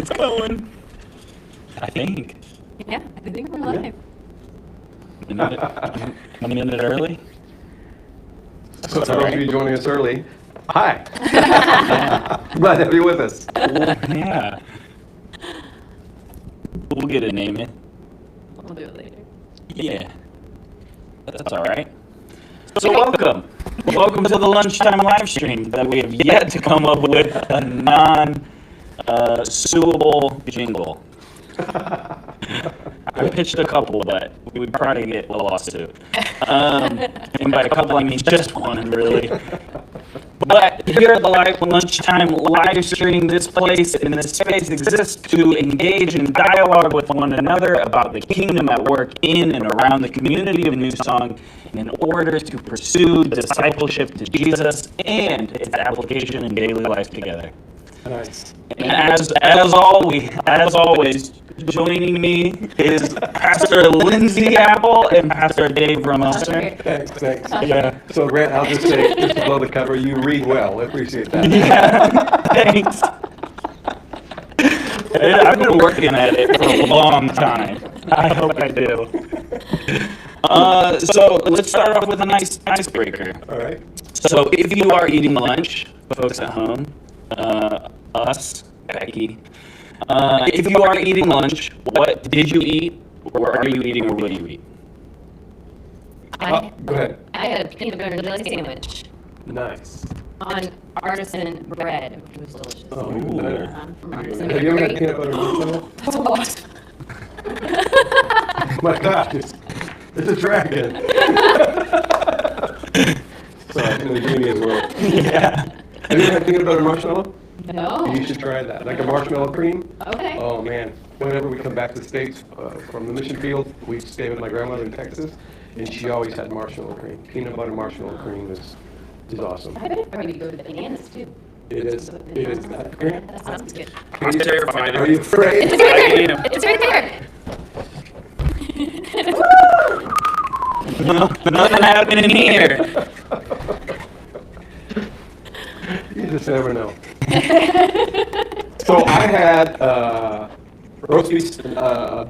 it's going. I think. Yeah, I think we're live. A minute early. So for those of you joining us early, hi. Glad to have you with us. Yeah. We'll get a name in. We'll do it later. Yeah. That's all right. So welcome. Welcome to the Lunchtime live stream that we have yet to come up with a non-suable jingle. I pitched a couple, but we would probably get a lawsuit. And by a couple, I mean just one, really. But here at the Lunchtime live stream, this place and this space exists to engage in dialogue with one another about the kingdom at work in and around the community of Newsong in order to pursue discipleship to Jesus and its application in daily life together. Nice. And as always, joining me is Pastor Lindsey Apple and Pastor Dave Ramoser. Thanks. Yeah. So Grant, I'll just say, just to blow the cover, you read well. I appreciate that. Yeah, thanks. I've been working at it for a long time. I hope I do. So let's start off with a nice icebreaker. All right. So if you are eating lunch, folks at home, us, Becky, if you are eating lunch, what did you eat, or are you eating, or will you eat? I Go ahead. had a peanut butter and jelly sandwich Nice. on artisan bread, which was delicious. Oh, even better. From Artisan Have you ever had Bakery. peanut butter and marshmallow? That's a lot. My gosh, it's a dragon. Sorry, in the genius world. Yeah. Have you ever had peanut butter and marshmallow? No. You should try that. Like a marshmallow cream. Okay. Oh man, whenever we come back to the States from the mission field, we stay with my grandmother in Texas, and she always had marshmallow cream. Peanut butter marshmallow cream is awesome. I bet probably go to the bananas too. It is that cream. That sounds good. I'm terrified. Are you afraid? It's right I there. am. It's right there. Nothing happening here. You just never know. So I had roast beef,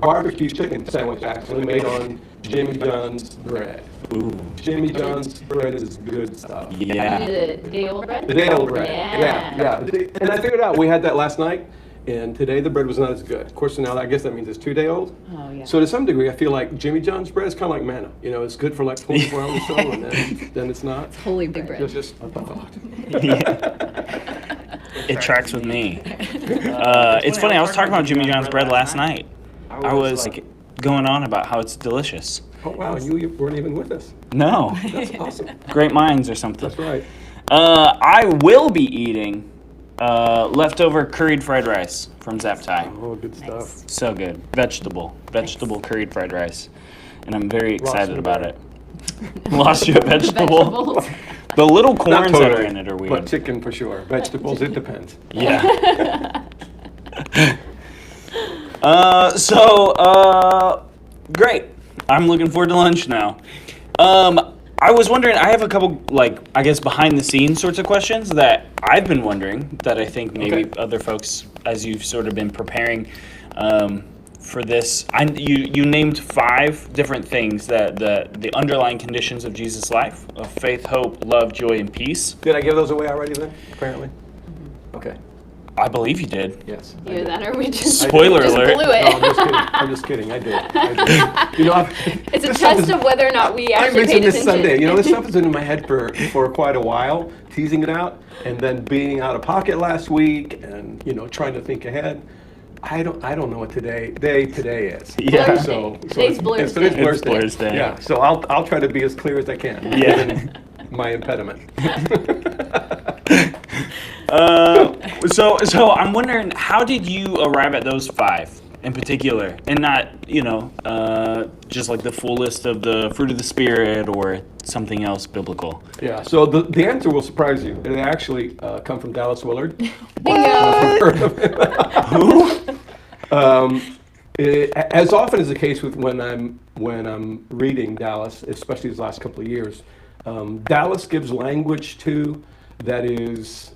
barbecue chicken sandwich actually made on Jimmy John's bread. Ooh. Jimmy John's bread is good stuff. Yeah. The day-old bread? The day old bread. Yeah. And I figured out we had that last night, and today the bread was not as good. Of course, now I guess that means it's 2 day old. Oh, yeah. So to some degree, I feel like Jimmy John's bread is kind of like manna. You know, it's good for like 24 hours or so, and then it's not. Holy big bread. It's just a thought. It tracks with me. It's funny, I was talking about Jimmy John's bread last night. I was going on about how it's delicious. Oh wow, you weren't even with us. No. That's awesome. Great minds or something. That's right. I will be eating leftover curried fried rice from Zaptai. Oh, good stuff. So good. Vegetable curried fried rice. And I'm very excited you about it. Lost you a vegetable? Vegetables. The little Not corns that are totally, in it are but weird. chicken for sure. Vegetables, it depends. Yeah. Great. I'm looking forward to lunch now. I was wondering, I have a couple, I guess, behind the scenes sorts of questions that I've been wondering that I think maybe Okay. other folks, as you've sort of been preparing for this, you named 5 different things that the underlying conditions of Jesus' life, of faith, hope, love, joy, and peace. Did I give those away already then? Apparently. Okay. I believe you did. Yes. I Either did. that or we just, Spoiler just alert. blew No, it. I'm just kidding. I did. You know, It's a this stuff test is- of whether or not we I actually mentioned paid this attention. Sunday. You know, this stuff has been in my head for quite a while, teasing it out, and then being out of pocket last week, and trying to think ahead. I don't know what today is. Yeah. Blur's So Day. Today's Blur's today's Day. Blur's It's Blur's Day. Yeah. So I'll try to be as clear as I can. Yeah. Given my impediment. So I'm wondering, how did you arrive at those 5 in particular, and not just like the full list of the fruit of the spirit or something else biblical? Yeah. So the answer will surprise you. It actually come from Dallas Willard. As often is the case with when I'm reading Dallas, especially these last couple of years, Dallas gives language to that is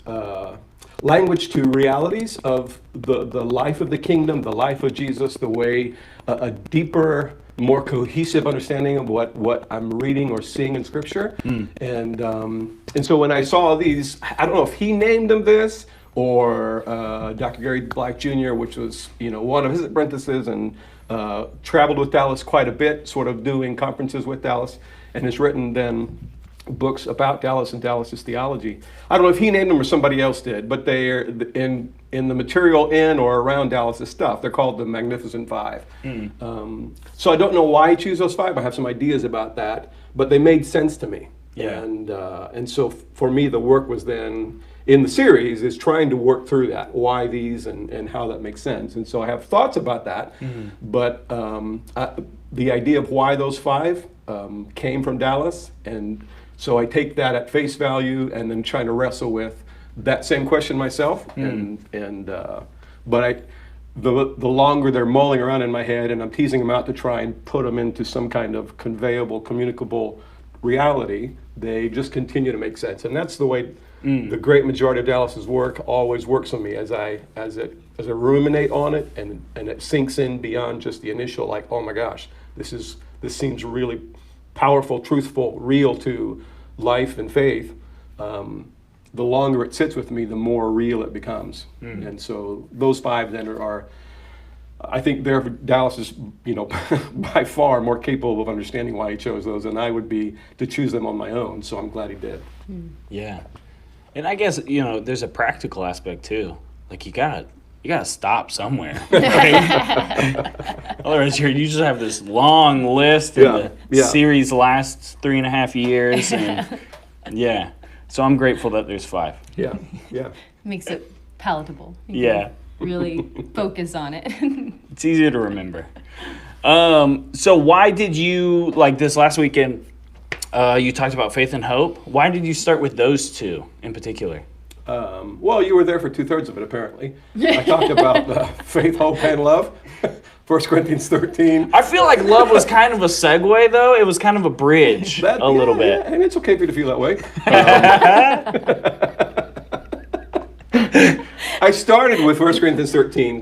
language to realities of the life of the kingdom, the life of Jesus, the way a deeper, more cohesive understanding of what I'm reading or seeing in Scripture. And so when I saw these, I don't know if he named them this or Dr. Gary Black Jr., which was one of his apprentices and traveled with Dallas quite a bit, sort of doing conferences with Dallas, and has written then books about Dallas and Dallas's theology. I don't know if he named them or somebody else did, but they're in the material in or around Dallas's stuff. They're called the Magnificent Five. So I don't know why I choose those five. I have some ideas about that, but they made sense to me. Yeah. And so for me, the work was then in the series is trying to work through that, why these and how that makes sense. And so I have thoughts about that, but the idea of why those five came from Dallas, and so I take that at face value and then trying to wrestle with that same question myself. But the longer they're mulling around in my head and I'm teasing them out to try and put them into some kind of conveyable, communicable reality, they just continue to make sense. And that's the way the great majority of Dallas's work always works on me as I ruminate on it and it sinks in beyond just the initial, like, oh my gosh, this seems really powerful, truthful, real to life and faith. The longer it sits with me, the more real it becomes. And so those five then are I think Dallas is, by far more capable of understanding why he chose those than I would be to choose them on my own. So I'm glad he did. Yeah. And I guess, there's a practical aspect too. Like you gotta stop somewhere. Right? Otherwise, you just have this long list, and the series lasts 3.5 years, and yeah. So I'm grateful that there's 5. Yeah. Makes it palatable. Yeah. Really focus on it. It's easier to remember. So why did you, like this last weekend, you talked about faith and hope. Why did you start with those two in particular? Well, you were there for 2/3 of it, apparently. I talked about faith, hope, and love. 1 Corinthians 13. I feel like love was kind of a segue, though. It was kind of a bridge, little bit. Yeah, and it's okay for you to feel that way. I started with 1 Corinthians 13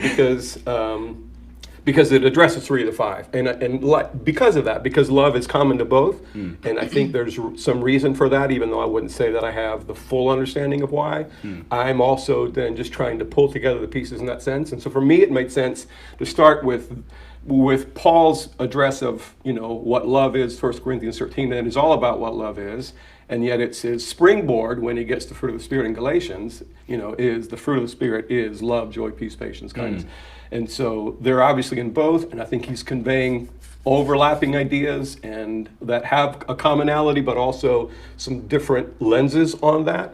because it addresses 3 of the 5, and because of that, because love is common to both, and I think there's some reason for that, even though I wouldn't say that I have the full understanding of why. I'm also then just trying to pull together the pieces in that sense, and so for me it made sense to start with Paul's address of what love is, 1 Corinthians 13, and is all about what love is. And yet it's his springboard when he gets to fruit of the Spirit in Galatians, is the fruit of the Spirit is love, joy, peace, patience, kindness. And so they're obviously in both, and I think he's conveying overlapping ideas and that have a commonality, but also some different lenses on that.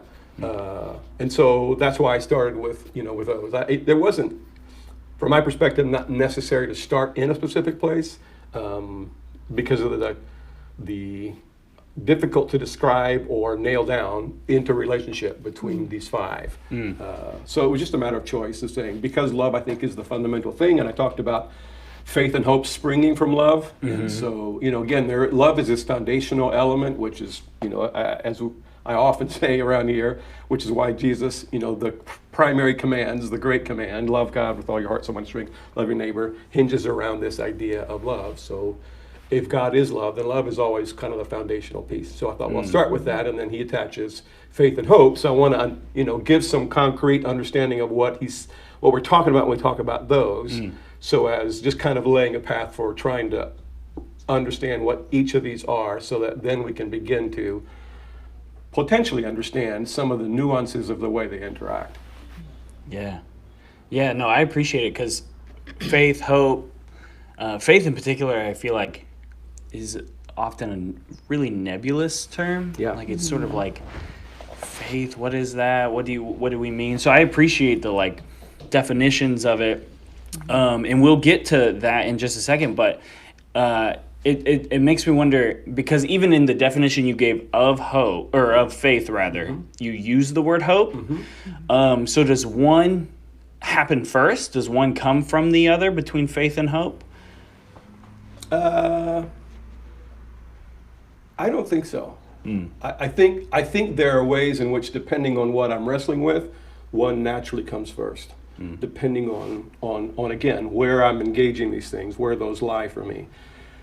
And so that's why I started with those. There wasn't, from my perspective, not necessary to start in a specific place because of the difficult to describe or nail down interrelationship between these 5. So it was just a matter of choice of saying, because love, I think, is the fundamental thing, and I talked about faith and hope springing from love. And so, again, love is this foundational element, which is, as I often say around here, which is why Jesus, the primary commands, the great command, love God with all your heart, soul, mind, strength, love your neighbor, hinges around this idea of love. So if God is love, then love is always kind of the foundational piece. So I thought, well, I'll start with that, and then he attaches faith and hope. So I want to, give some concrete understanding of what we're talking about when we talk about those, so as just kind of laying a path for trying to understand what each of these are, so that then we can begin to potentially understand some of the nuances of the way they interact. Yeah, no, I appreciate it, because faith, hope, faith in particular, I feel like is often a really nebulous term. Yeah. Like it's sort of like faith, what is that? What do we mean? So I appreciate the definitions of it. And we'll get to that in just a second, but it makes me wonder, because even in the definition you gave of hope, or of faith rather, you use the word hope. So does one happen first? Does one come from the other between faith and hope? I don't think so. I think there are ways in which, depending on what I'm wrestling with, one naturally comes first, depending on again, where I'm engaging these things, where those lie for me.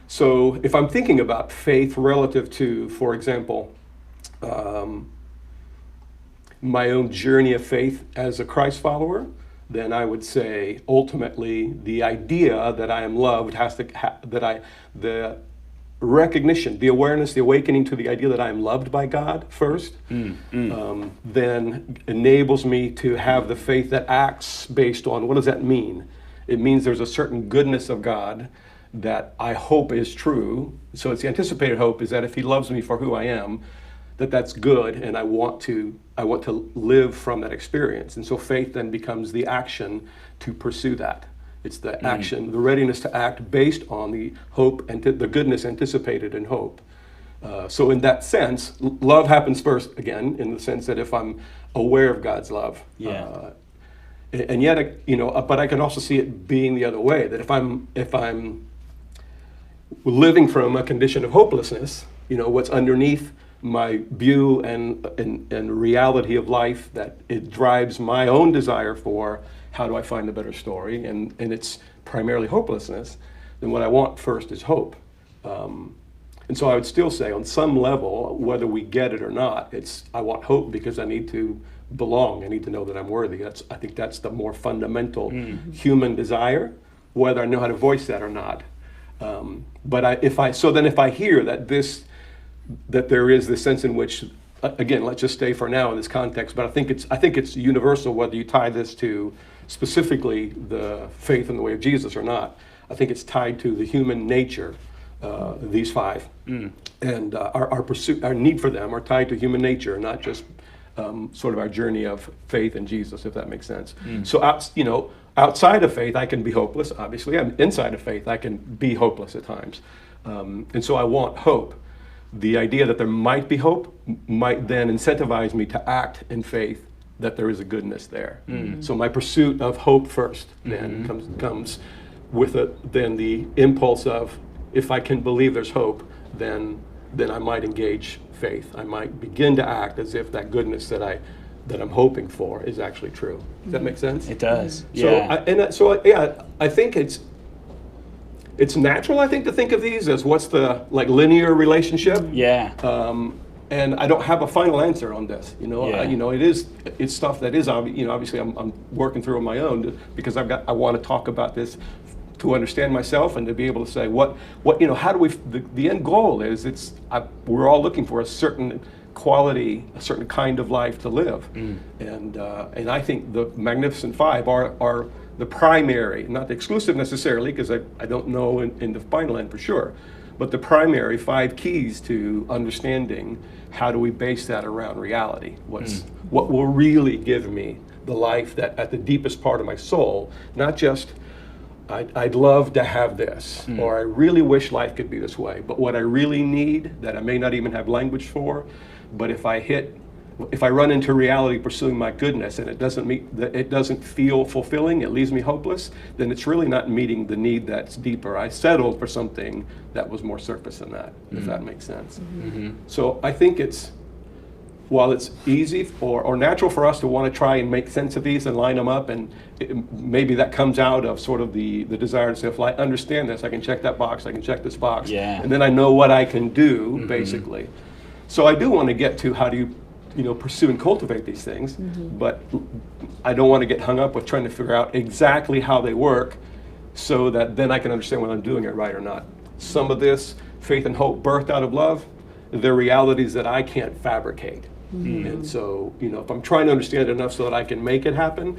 So if I'm thinking about faith relative to, for example, my own journey of faith as a Christ follower, then I would say ultimately the idea that I am loved has to, the recognition, the awareness, the awakening to the idea that I am loved by God first, then enables me to have the faith that acts based on, what does that mean? It means there's a certain goodness of God that I hope is true. So it's the anticipated hope is that if he loves me for who I am, that's good, and I want to live from that experience. And so faith then becomes the action to pursue that. It's the action, the readiness to act based on the hope and the goodness anticipated in hope. So in that sense, love happens first, again, in the sense that if I'm aware of God's love. Yeah. And yet, but I can also see it being the other way, that if I'm living from a condition of hopelessness, what's underneath my view and reality of life, that it drives my own desire for how do I find a better story, and it's primarily hopelessness, then what I want first is hope. And so I would still say on some level, whether we get it or not, I want hope because I need to belong. I need to know that I'm worthy. I think that's the more fundamental human desire, whether I know how to voice that or not. But if I hear that there is this sense in which, again, let's just stay for now in this context, but I think it's universal whether you tie this to specifically the faith in the way of Jesus or not. I think it's tied to the human nature, these five, and our pursuit, our need for them are tied to human nature, not just sort of our journey of faith in Jesus, if that makes sense. So outside of faith, I can be hopeless. Obviously, inside of faith, I can be hopeless at times, and so I want hope. The idea that there might be hope might then incentivize me to act in faith that there is a goodness there. So my pursuit of hope first then comes with then the impulse of, if I can believe there's hope, then I might engage faith. I might begin to act as if that goodness that I'm hoping for is actually true. Does that make sense? It does. So I think it's natural, I think, to think of these as what's the linear relationship. Yeah. And I don't have a final answer on this. It's stuff that is obviously I'm working through on my own because I want to talk about this to understand myself and to be able to say how do we. The end goal is we're all looking for a certain quality, a certain kind of life to live, and I think the Magnificent Five are the primary, not the exclusive necessarily, because I don't know in the final end for sure, but the primary 5 keys to understanding how do we base that around reality. What will really give me the life that at the deepest part of my soul, not just I'd love to have this, or I really wish life could be this way, but what I really need that I may not even have language for, but if I run into reality pursuing my goodness and it doesn't feel fulfilling, it leaves me hopeless, then it's really not meeting the need that's deeper. I settled for something that was more surface than that, if that makes sense. So I think while it's easy or natural for us to want to try and make sense of these and line them up, and maybe that comes out of sort of the desire to say, if I understand this, I can check that box, I can check this box, and then I know what I can do, basically. So I do want to get to how do you pursue and cultivate these things, but I don't want to get hung up with trying to figure out exactly how they work so that then I can understand whether I'm doing it right or not. Some of this, faith and hope birthed out of love, they're realities that I can't fabricate. And so, if I'm trying to understand it enough so that I can make it happen,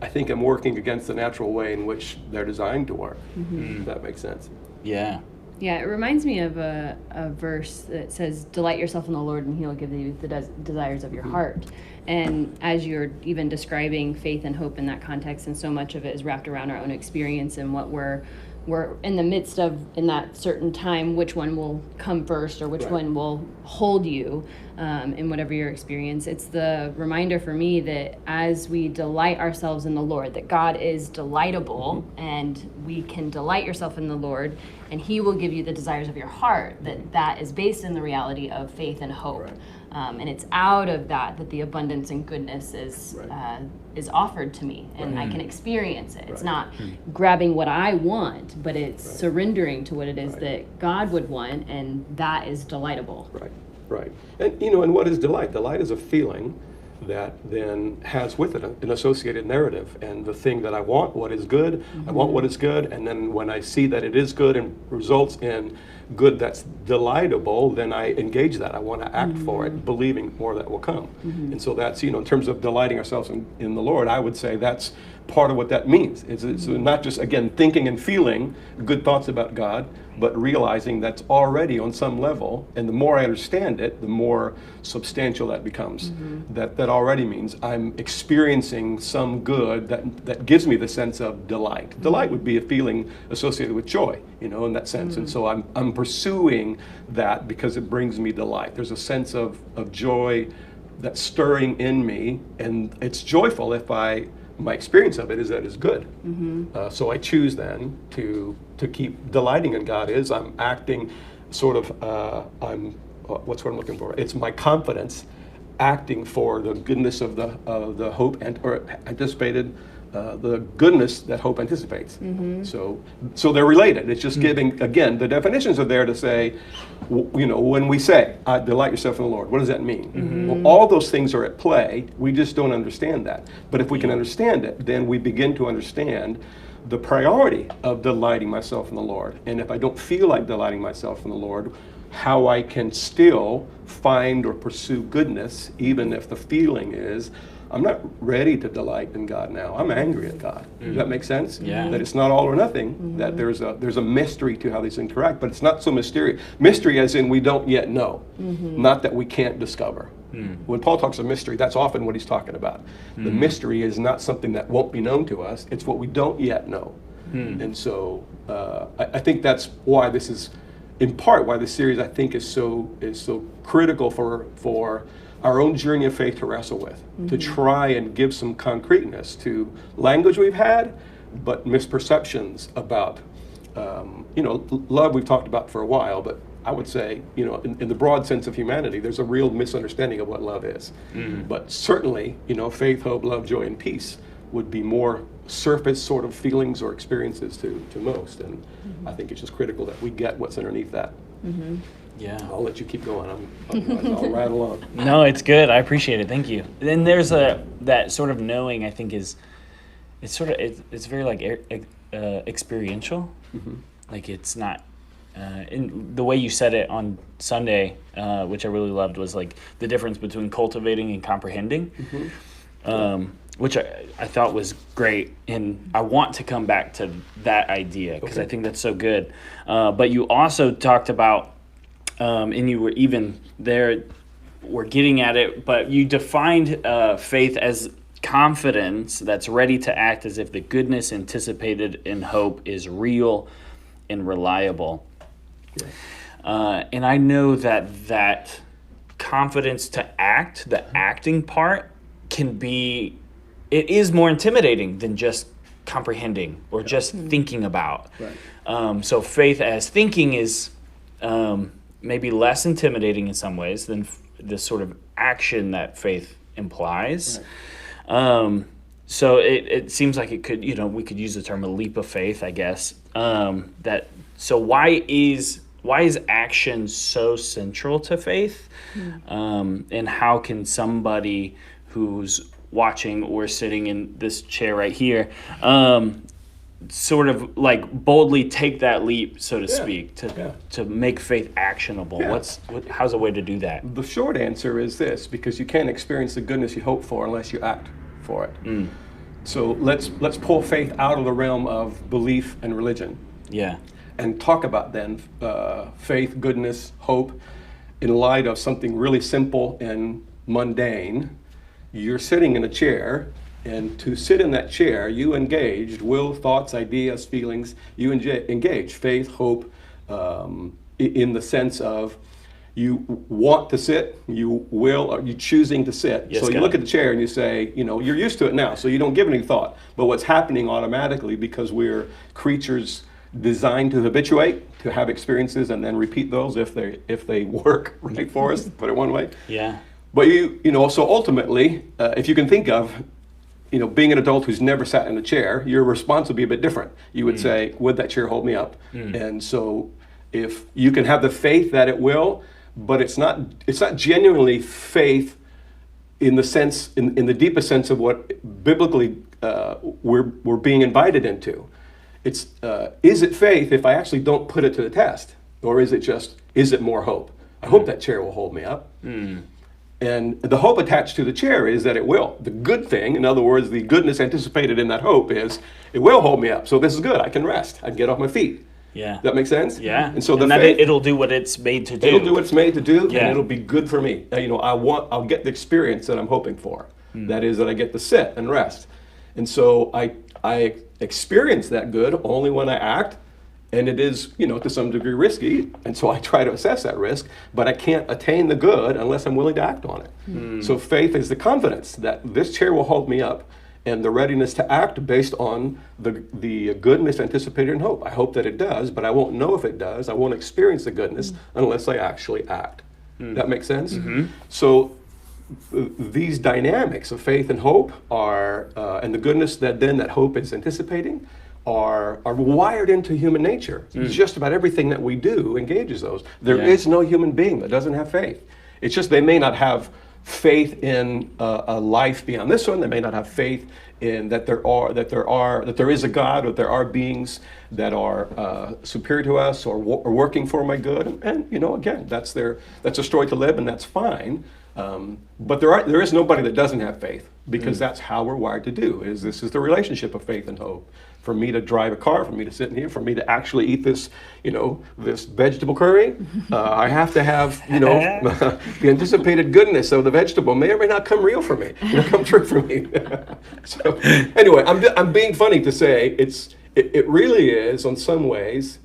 I think I'm working against the natural way in which they're designed to work, if that makes sense. Yeah. Yeah, it reminds me of a verse that says, delight yourself in the Lord and he'll give you the desires of your heart. And as you're even describing faith and hope in that context, and so much of it is wrapped around our own experience and what we're in the midst of in that certain time, which one will come first or which one will hold you in whatever your experience. It's the reminder for me that as we delight ourselves in the Lord, that God is delightable, and we can delight yourself in the Lord, and he will give you the desires of your heart, that is based in the reality of faith and hope. And it's out of that the abundance and goodness is offered to me, and I can experience it. It's not grabbing what I want, but it's surrendering to what it is that God would want, and that is delightable. Right. And and what is delight? Delight is a feeling that then has with it an associated narrative, and the thing that I want, what is good, I want what is good, and then when I see that it is good and results in good that's delightable, then I engage that. I want to act for it, believing more that will come. And so that's, in terms of delighting ourselves in the Lord, I would say that's part of what that means. It's not just, again, thinking and feeling good thoughts about God, but realizing that's already on some level, and the more I understand it, the more substantial that becomes. That already means I'm experiencing some good that gives me the sense of delight. Delight would be a feeling associated with joy, in that sense. And so I'm pursuing that because it brings me delight. There's a sense of joy that's stirring in me, and it's joyful if my experience of it is that it's good. So I choose then to keep delighting in God. I'm acting sort of, what's what I'm looking for? It's my confidence acting for the goodness of the hope or anticipated, the goodness that hope anticipates. So they're related. It's just giving, again, the definitions are there to say, when we say, delight yourself in the Lord, what does that mean? Well, all those things are at play. We just don't understand that. But if we can understand it, then we begin to understand the priority of delighting myself in the Lord. And if I don't feel like delighting myself in the Lord, how I can still find or pursue goodness, even if the feeling is, I'm not ready to delight in God now. I'm angry at God. Does that make sense? Yeah. That it's not all or nothing, that there's a mystery to how these interact, but it's not so mysterious. Mystery as in we don't yet know, not that we can't discover. When Paul talks of mystery, that's often what he's talking about. The mystery is not something that won't be known to us, it's what we don't yet know. And so I think that's why this is, in part, why this series I think is so critical for our own journey of faith to wrestle with, to try and give some concreteness to language we've had, but misperceptions about, love we've talked about for a while, but I would say, in the broad sense of humanity, there's a real misunderstanding of what love is. But certainly, faith, hope, love, joy, and peace would be more surface sort of feelings or experiences to most. And I think it's just critical that we get what's underneath that. Yeah. I'll let you keep going. I'll rattle on. No, it's good. I appreciate it. Thank you. Then there's that sort of knowing, I think, it's very like experiential. Like it's not, in the way you said it on Sunday, which I really loved, was like the difference between cultivating and comprehending, which I thought was great. And I want to come back to that idea because I think that's so good. But you also talked about, and you were even there, we're getting at it, but you defined faith as confidence that's ready to act as if the goodness anticipated in hope is real and reliable. And I know that confidence to act, the acting part, it is more intimidating than just comprehending or just thinking about. So faith as thinking is maybe less intimidating in some ways than the sort of action that faith implies. So it seems like it could, we could use the term a leap of faith, I guess. So why is action so central to faith? And how can somebody who's watching or sitting in this chair right here sort of like boldly take that leap, so to speak, to make faith actionable? How's a way to do that? The short answer is this, because you can't experience the goodness you hope for unless you act for it. So let's pull faith out of the realm of belief and religion. And talk about then faith, goodness, hope in light of something really simple and mundane. You're sitting in a chair, and to sit in that chair, you engaged will, thoughts, ideas, feelings. You engage faith, hope, in the sense of you want to sit, you will, or you choosing to sit. Yes, so you God. look at the chair and you say, you're used to it now, so you don't give any thought. But what's happening automatically, because we're creatures designed to habituate, to have experiences and then repeat those if they work right for us, put it one way. Yeah. But so ultimately, if you can think of, being an adult who's never sat in a chair, your response would be a bit different. You would say, would that chair hold me up? And so if you can have the faith that it will, but it's not genuinely faith in the sense, in the deepest sense of what biblically we're being invited into. It's, is it faith if I actually don't put it to the test? Or is it more hope? I hope that chair will hold me up. And the hope attached to the chair is that it will. The good thing, in other words, the goodness anticipated in that hope is it will hold me up. So this is good. I can rest. I can get off my feet. Yeah. That makes sense? Yeah. And so it'll do what it's made to do. It'll do what it's made to do, Yeah. and it'll be good for me. I'll get the experience that I'm hoping for. That is that I get to sit and rest. And so I experience that good only when I act. And it is, to some degree risky, and so I try to assess that risk, but I can't attain the good unless I'm willing to act on it. So faith is the confidence that this chair will hold me up, and the readiness to act based on the goodness anticipated in hope. I hope that it does, but I won't know if it does. I won't experience the goodness unless I actually act. That makes sense? So these dynamics of faith and hope are, and the goodness that hope is anticipating, are wired into human nature. Just about everything that we do engages those. There is no human being that doesn't have faith. It's just they may not have faith in a life beyond this one. They may not have faith in that there is a God, or there are beings that are superior to us or working for my good. And again, that's a story to live, and that's fine. But there is nobody that doesn't have faith, because that's how we're wired to do. This is the relationship of faith and hope. For me to drive a car, for me to sit in here, for me to actually eat this, this vegetable curry, I have to have, the anticipated goodness of the vegetable may or may not come real for me, come true for me. So anyway, I'm being funny to say it really is, on some ways,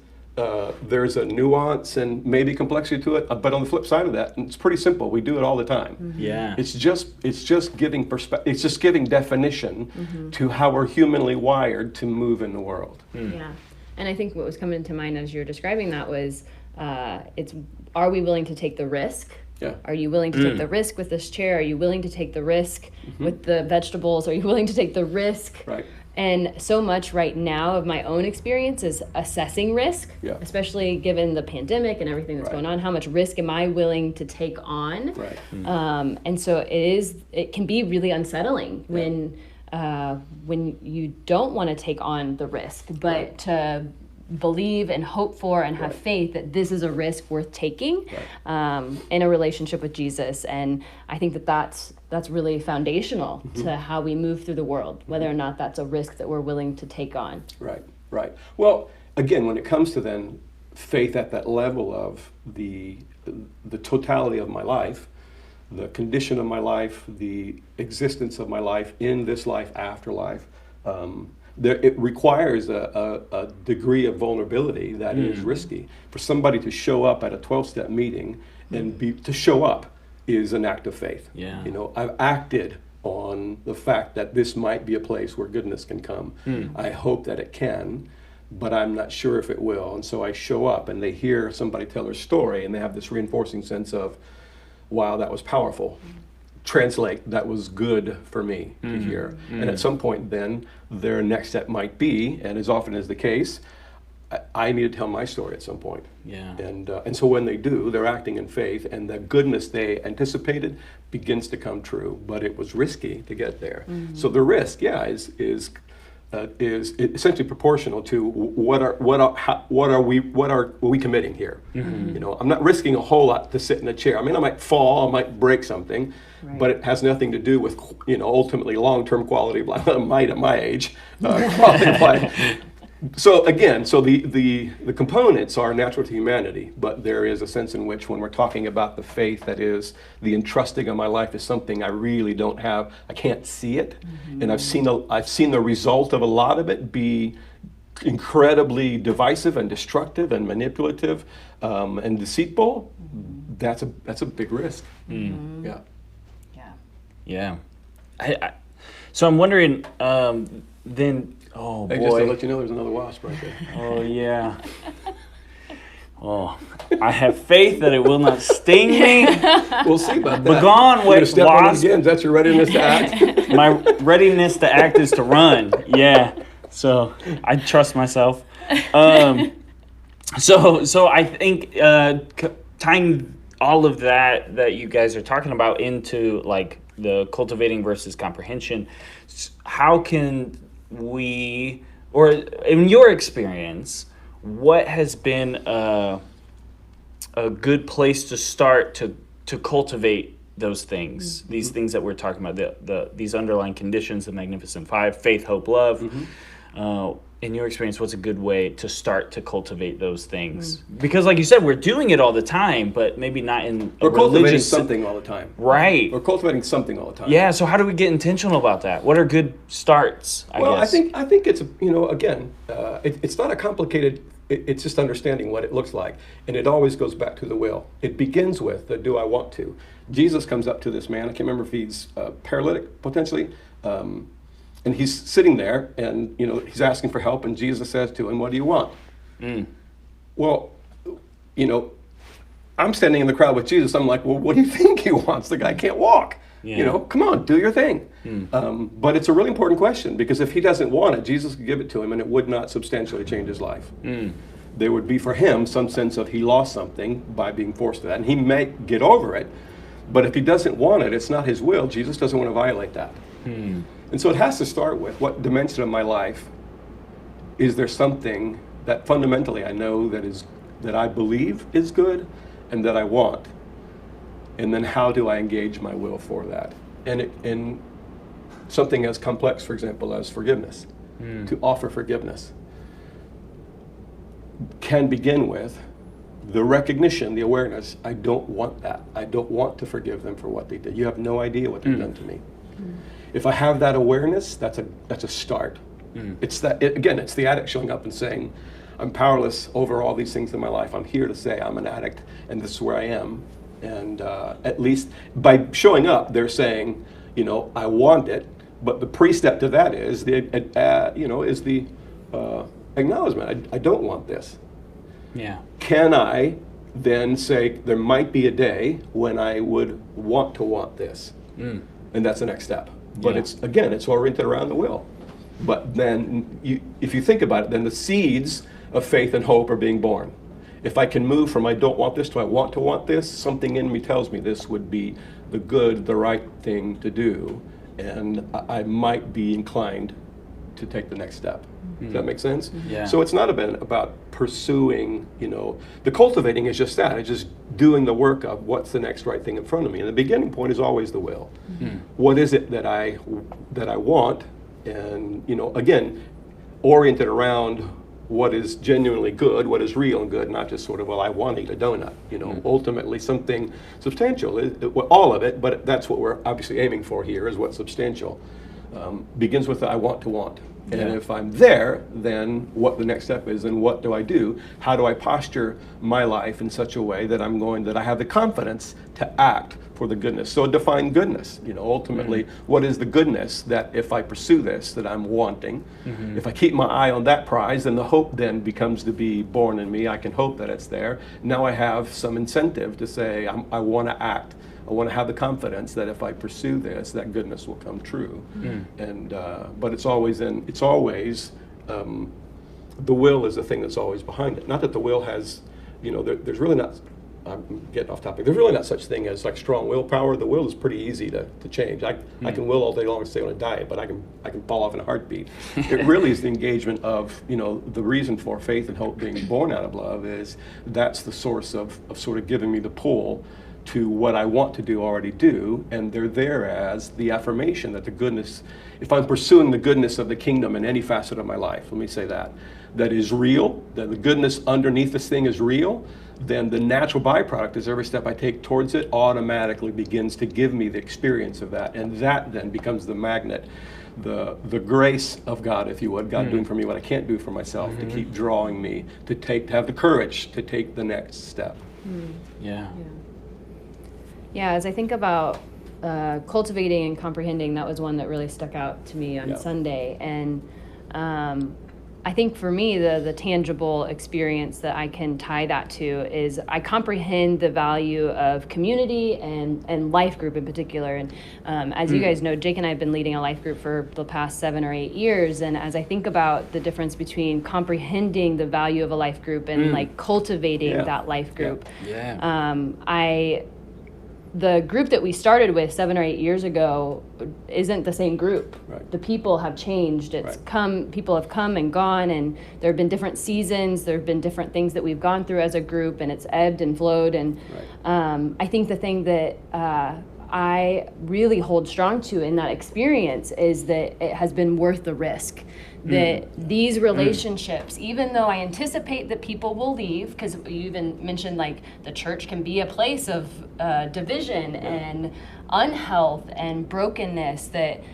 there's a nuance and maybe complexity to it, but on the flip side of that, it's pretty simple. We do it all the time. Yeah. It's just giving perspective. It's just giving definition to how we're humanly wired to move in the world. Yeah, and I think what was coming to mind as you're describing that was, are we willing to take the risk? Yeah. Are you willing to take the risk with this chair? Are you willing to take the risk with the vegetables? Are you willing to take the risk? Right. And so much right now of my own experience is assessing risk, Yeah. especially given the pandemic and everything that's Right. going on. How much risk am I willing to take on? Right. And so it can be really unsettling when you don't want to take on the risk, but to believe and hope for and have faith that this is a risk worth taking in a relationship with Jesus. And I think that's really foundational to how we move through the world, whether or not that's a risk that we're willing to take on. Right. Well, again, when it comes to then faith at that level of the totality of my life, the condition of my life, the existence of my life in this life, afterlife, it requires a degree of vulnerability that is risky. For somebody to show up at a 12-step meeting and to show up is an act of faith. Yeah. I've acted on the fact that this might be a place where goodness can come. I hope that it can, but I'm not sure if it will. And so I show up, and they hear somebody tell their story, and they have this reinforcing sense of, wow, that was powerful. Translate, that was good for me to hear. And at some point then, their next step might be, and as often is the case, I need to tell my story at some point. Yeah. And so when they do, they're acting in faith, and the goodness they anticipated begins to come true. But it was risky to get there. So the risk, is essentially proportional to what are we committing here? I'm not risking a whole lot to sit in a chair. I mean, I might fall, I might break something, but it has nothing to do with ultimately long-term quality of life. Might at my age, quality of life. So again, the components are natural to humanity, but there is a sense in which when we're talking about the faith that is the entrusting of my life is something I really don't have, I can't see it, and I've seen the result of a lot of it be incredibly divisive and destructive and manipulative and deceitful. That's a big risk. Yeah. Yeah. So I'm wondering, then Oh, Hey, just to boy. let you know, there's another wasp right there. Oh, yeah. Oh, I have faith that it will not sting me. We'll see about that. Begone, You're going to step on it wasp. again. Is that your readiness to act? My readiness to act is to run. Yeah. So I trust myself. So I think tying all of that you guys are talking about into like the cultivating versus comprehension, how can we, or in your experience, what has been a good place to start to cultivate those things, these things that we're talking about, these underlying conditions, the Magnificent Five, faith, hope, love. In your experience, what's a good way to start to cultivate those things? Because like you said, we're doing it all the time, but maybe not in a We're cultivating religious something all the time. Right. We're cultivating something all the time. Yeah, so how do we get intentional about that? What are good starts, I guess? I think it's, again, it's not a complicated, it's just understanding what it looks like. And it always goes back to the will. It begins with the do I want to. Jesus comes up to this man, I can't remember if he's paralytic, potentially, and he's sitting there and, he's asking for help, and Jesus says to him, what do you want? Well, I'm standing in the crowd with Jesus. I'm like, well, what do you think he wants? The guy can't walk. Yeah. Come on, do your thing. But it's a really important question, because if he doesn't want it, Jesus could give it to him and it would not substantially change his life. There would be for him some sense of he lost something by being forced to that. And he may get over it, but if he doesn't want it, it's not his will. Jesus doesn't want to violate that. And so it has to start with what dimension of my life is there something that fundamentally I know that I believe is good and that I want. And then how do I engage my will for that? And something as complex, for example, as forgiveness, to offer forgiveness, can begin with the recognition, the awareness, I don't want that. I don't want to forgive them for what they did. You have no idea what they've done to me. If I have that awareness, that's a start. It's it's the addict showing up and saying, I'm powerless over all these things in my life. I'm here to say I'm an addict and this is where I am. And at least by showing up, they're saying, I want it. But the pre-step to that is the acknowledgement. I don't want this. Yeah. Can I then say there might be a day when I would want to want this? And that's the next step. But it's oriented around the will. But then if you think about it, then the seeds of faith and hope are being born. If I can move from I don't want this to I want to want this, something in me tells me this would be the good, the right thing to do, and I might be inclined to take the next step. Does that make sense? Yeah. So it's not about pursuing, the cultivating is just that. It's just doing the work of what's the next right thing in front of me. And the beginning point is always the will. What is it that I want? And, again, oriented around what is genuinely good, what is real and good, not just sort of, well, I want to eat a donut. Ultimately something substantial, all of it, but that's what we're obviously aiming for here, is what's substantial. Begins with the I want to want. And if I'm there, then what the next step is, and what do I do? How do I posture my life in such a way that I have the confidence to act for the goodness? So define goodness. Ultimately, what is the goodness that if I pursue this, that I'm wanting? If I keep my eye on that prize, then the hope then becomes to be born in me. I can hope that it's there. Now I have some incentive to say, I want to act. I want to have the confidence that if I pursue this, that goodness will come true. And but it's always the will is the thing that's always behind it. Not that the will has, there's really not. I'm getting off topic. There's really not such thing as like strong willpower. The will is pretty easy to change. I can will all day long and stay on a diet, but I can fall off in a heartbeat. It really is the engagement of, the reason for faith and hope being born out of love is that's the source of sort of giving me the pull to what I want to do, already do, and they're there as the affirmation that the goodness, if I'm pursuing the goodness of the kingdom in any facet of my life, let me say that is real, that the goodness underneath this thing is real, then the natural byproduct is every step I take towards it automatically begins to give me the experience of that, and that then becomes the magnet, the grace of God, if you would, God doing for me what I can't do for myself, to keep drawing me, to have the courage to take the next step. Yeah, as I think about cultivating and comprehending, that was one that really stuck out to me on Sunday. And I think for me, the tangible experience that I can tie that to is I comprehend the value of community and life group in particular. And as you guys know, Jake and I have been leading a life group for the past 7 or 8 years. And as I think about the difference between comprehending the value of a life group and like cultivating that life group, the group that we started with 7 or 8 years ago isn't the same group. Right. The people have changed. People have come and gone, and there have been different seasons. There have been different things that we've gone through as a group, and it's ebbed and flowed. And I think the thing that I really hold strong to in that experience is that it has been worth the risk. That these relationships, even though I anticipate that people will leave, because you even mentioned like the church can be a place of division and unhealth and brokenness, that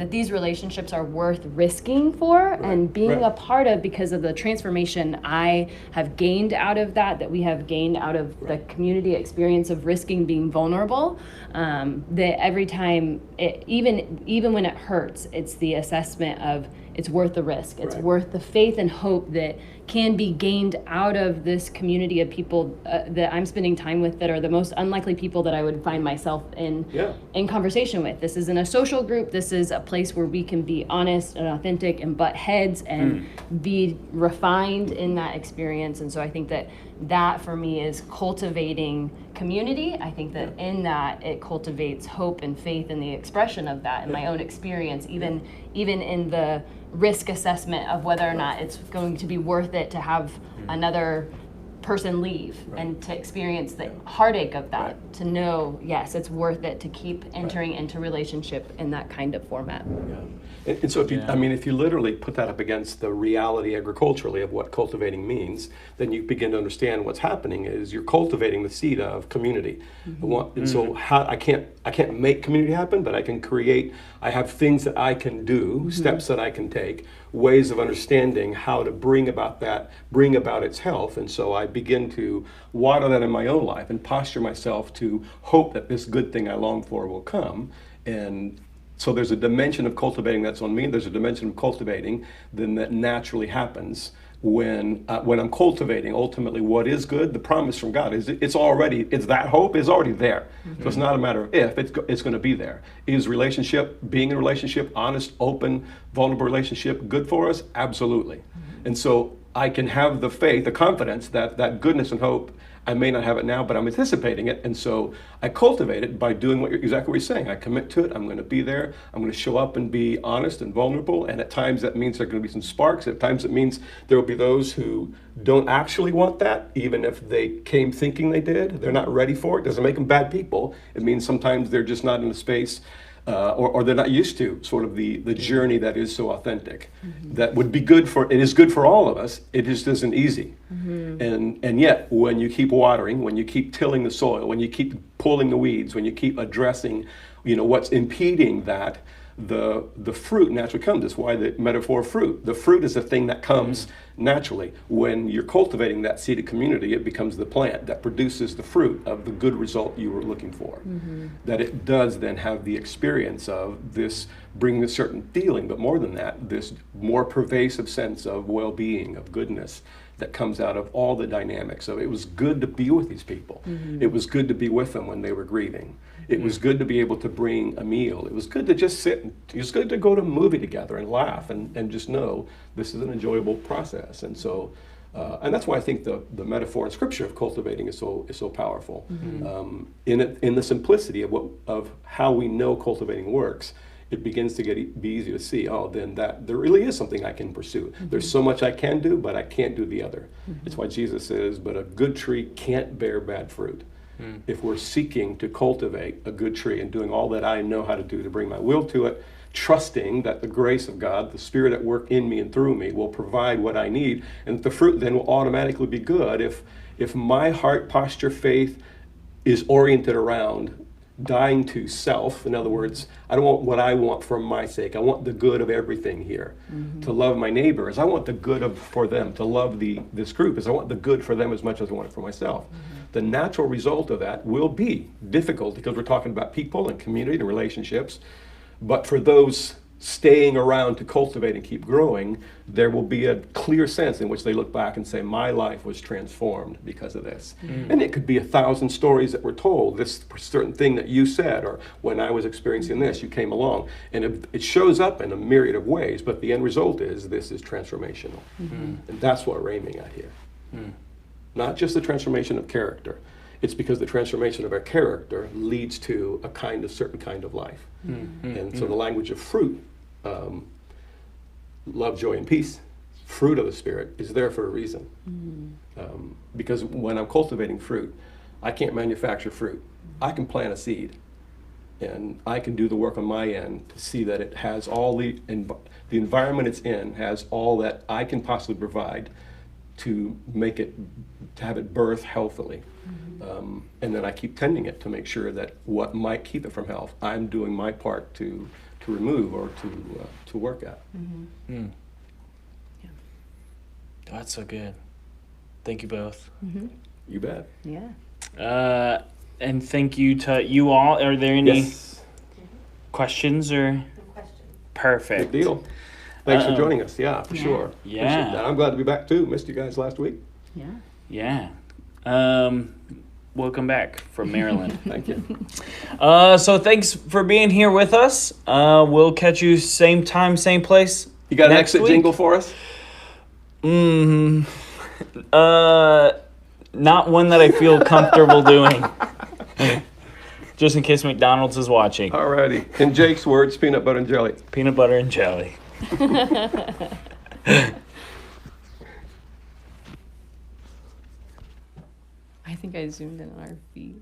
these relationships are worth risking for and being a part of because of the transformation I have gained out of that we have gained out of the community experience of risking being vulnerable. That every time, even when it hurts, it's the assessment of it's worth the risk. It's worth the faith and hope that can be gained out of this community of people that I'm spending time with that are the most unlikely people that I would find myself in conversation with. This isn't a social group. This is a place where we can be honest and authentic and butt heads and be refined in that experience. And so I think that for me is cultivating community. I think that in that it cultivates hope and faith in the expression of that in my own experience, even in the risk assessment of whether or not it's going to be worth it to have another person leave and to experience the heartache of that, to know, yes, it's worth it to keep entering into relationship in that kind of format. And so if you literally put that up against the reality agriculturally of what cultivating means, then you begin to understand what's happening is you're cultivating the seed of community. And so I can't make community happen, but I can create. I have things that I can do, steps that I can take, ways of understanding how to bring about its health. And so I begin to water that in my own life and posture myself to hope that this good thing I long for will come. And so there's a dimension of cultivating that's on me. There's a dimension of cultivating then that naturally happens when I'm cultivating ultimately what is good. The promise from God is that hope is already there. So it's not a matter of if, it's going to be there. Is being in a relationship, honest, open, vulnerable relationship good for us? Absolutely. And so I can have the faith, the confidence that goodness and hope, I may not have it now, but I'm anticipating it. And so I cultivate it by doing exactly what you're saying. I commit to it. I'm going to be there. I'm going to show up and be honest and vulnerable. And at times that means there are going to be some sparks. At times it means there will be those who don't actually want that, even if they came thinking they did. They're not ready for it. Doesn't make them bad people. It means sometimes they're just not in a space or they're not used to sort of the journey that is so authentic. That would be good it is good for all of us. It just isn't easy. And yet, when you keep watering, when you keep tilling the soil, when you keep pulling the weeds, when you keep addressing, what's impeding that, the fruit naturally comes. That's why the metaphor of fruit. The fruit is the thing that comes naturally. When you're cultivating that seeded community, it becomes the plant that produces the fruit of the good result you were looking for. That it does then have the experience of this bringing a certain feeling, but more than that, this more pervasive sense of well-being, of goodness that comes out of all the dynamics. So it was good to be with these people. It was good to be with them when they were grieving. It was good to be able to bring a meal. It was good to just sit. It was good to go to a movie together and laugh and just know this is an enjoyable process. And so, and that's why I think the metaphor in Scripture of cultivating is so powerful. In the simplicity of how we know cultivating works, it begins to be easy to see, then that there really is something I can pursue. There's so much I can do, but I can't do the other. It's why Jesus says, but a good tree can't bear bad fruit. If we're seeking to cultivate a good tree and doing all that I know how to do to bring my will to it, trusting that the grace of God, the Spirit at work in me and through me, will provide what I need, and the fruit then will automatically be good if my heart posture faith is oriented around dying to self. In other words, I don't want what I want for my sake. I want the good of everything here. To love my neighbors, I want the good for them. To love this group is I want the good for them as much as I want it for myself. The natural result of that will be difficult because we're talking about people and community and relationships. But for those staying around to cultivate and keep growing, there will be a clear sense in which they look back and say, my life was transformed because of this. And it could be 1,000 stories that were told, this certain thing that you said, or when I was experiencing this, you came along. And it shows up in a myriad of ways, but the end result is this is transformational. And that's what we're aiming at here. Not just the transformation of character. It's because the transformation of our character leads to a certain kind of life. And so the language of fruit, love, joy, and peace, fruit of the Spirit, is there for a reason. Because when I'm cultivating fruit, I can't manufacture fruit. I can plant a seed, and I can do the work on my end to see that it has all the environment it's in has all that I can possibly provide to make it, to have it birth healthily. And then I keep tending it to make sure that what might keep it from health, I'm doing my part to remove or to work at. Yeah. That's so good. Thank you both. You bet. Yeah. And thank you to you all. Are there any Yes. questions or? Perfect. Good deal. Thanks for joining us. Yeah, for sure. Yeah. Appreciate that. I'm glad to be back too. Missed you guys last week. Yeah. Yeah. Welcome back from Maryland. Thank you. So thanks for being here with us. We'll catch you same time, same place. You got an next exit week. jingle for us? Not one that I feel comfortable doing. Just in case McDonald's is watching. Alrighty. In Jake's words, peanut butter and jelly. Peanut butter and jelly. I think I zoomed in on our feet.